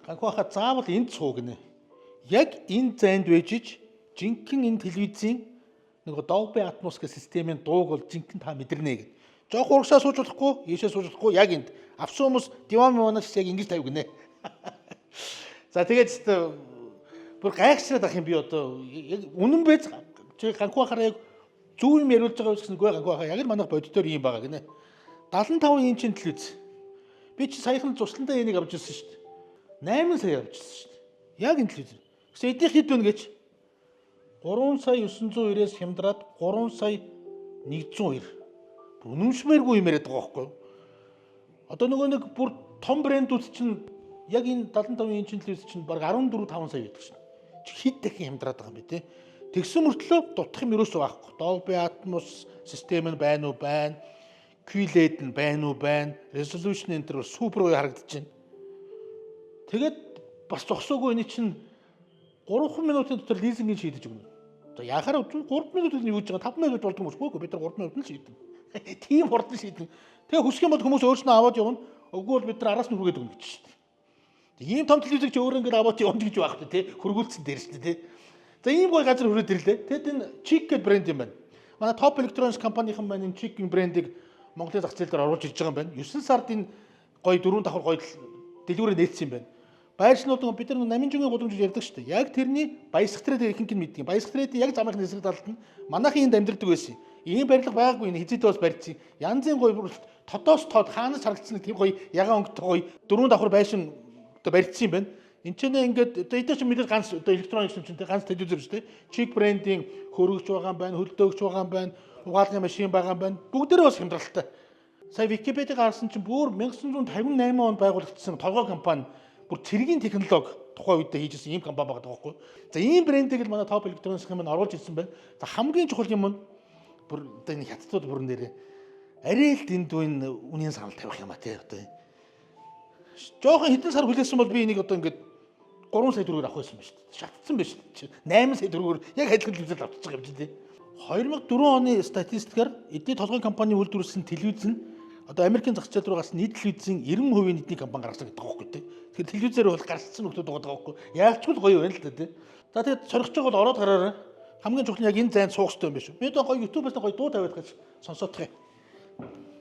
Ганхуу хаа заавал энд суу гинэ. Яг энэ зайд байж жинхэнэ энэ телевизийн нэг Dolby Atmos гэх системийн дууг бол жинхэнэ та мэдэрнэ гэд. Жоох урагшаа сууж болохгүй, ийшээ сууж болохгүй, яг энд. Авсан хүмүүс диван муунач яг ингэж тавь гинэ. За тэгээд бүр гайхшраад ах юм би одоо яг үнэн байж чи ганхуу хараа яг зөв юм яриулж байгаа гэсэн үгүй ганхуу хаа яг л манайх бодитоор юм байгаа гинэ. 75 инчийн телевиз. Би чи саяхан цусландаа энийг авч ирсэн шүү дээ. 8 сая авч ирсэн шүү дээ. Яг энэ телевиз. Гэсэн эдийнх хэд вэ гэж 3 сая 990-ээс хямдраад 3 сая 102. Үнэмшмээргүй юм яриад байгаа байхгүй юу? Одоо нөгөө нэг бүр том брэндүүд чинь яг энэ 75 инчийн телевиз чинь баг 14-5 сая байдаг шин. Хэд дахин хямдраад байгаа юм бэ те? Тэгсэн мөртлөө дутах юм ерөөсөө байхгүй. Dolby Atmos систем нь байна уу байна. QLED нь байна уу байна. Resolution энэ төр супер уу харагдаж байна. Тэгээд бас зогсоогүй энэ чинь 3 минутын дотор лизингийг шийдэж өгнө. Одоо яхаар 3 минутыг нь юуж байгаа 5 минут болдог юм уу? Бид нар 3 минут нь шийдэн. Тийм хурдан шийдэн. Тэгээ хүсэх юм бол хүмүүс өөрснөө аваад явна. Үгүй бол бид нар араас нь хүргээд өгнө гэж шүү дээ. Ийм том телевизийг ч өөр ингээд аваад явна гэж байх үү те. Хөргүүлсэн дээр шүү дээ те. За ийм гой газар хүрээд ирлээ. Тэгэд энэ Chic гэдэг брэнд юм байна. Манай Top Electronics компанийн маань энэ Chic-ийн брэндийг Монголын зах зээл дээр оруулж ирж байгаа юм байна. 9 сард энэ гой 4 давхар гой дэлгүүрээр нээсэн юм байна. Байршнууд бид нар намжингийн гудамж ярьдаг шүү дээ. Яг тэрний баясах трээд ихэнх нь мэддэг. Баясах трээд яг замынхны эсрэг талд нь манайхын энд амьдардаг байсан. Ийм барилга байгаагүй энэ хизээдээ бас барьцсан. Янзын гой тодоос тод хаанаас харагдсан тийм гой ягаан өнгөтэй гой 4 давхар байшин одоо барьцсан юм байна. Энд ч ингээд одоо эдгээр чинь мэдээж ганц одоо электроникс юм чинь ганц телевизор шүү дээ. Chic брендийн хөргөж байгаа юм байна, хөлдөөгч байгаа юм байна, угаалгын машин байгаа юм байна. Бүгдээрээ бас хямдралтай. Сая Википедиг харсан чинь бүр 1958 онд байгуулагдсан толгой компани бүр цэргийн технологи тухайн үедээ хийжсэн ийм компани байгаа байхгүй. За ийм брендийг л манай Top Electronics маань оруулж ирсэн байна. За хамгийн чухал юм нь бүр одоо энэ хятадууд бүрэн нэрээ арай л дэнд үн үнийн санал тавих юм а тий одоо. Жохон хэдэн сар хүлээсэн бол би энийг одоо ингээд 3 сая төгрөгөөр авах байсан ба шүү дээ. Шатцсан ба шүү дээ. 8 сая төгрөгөөр яг адилхан телевизээр авчихж байгаа юм чи тий. 2004 оны статистикаар эдний толгойн компани үйлдвэрлэсэн телевиз нь одоо Америкийн зах зээл рүү гарсан нийт телевизийн 90% эдний компани гаргасан гэдэг байгаа байхгүй тий. Тэгэхээр телевизээр бол гарцсан хүмүүс байгаа байхгүй. Яавч л гоё байна л да тий. За тэгээд соригч байгаа бол ороод гараарай. Хамгийн чухал нь яг энэ зайд суух хэрэгтэй юм биш үү? Би одоо гоё YouTube-аас гоё дуу тавиад гэж сонсоодох юм.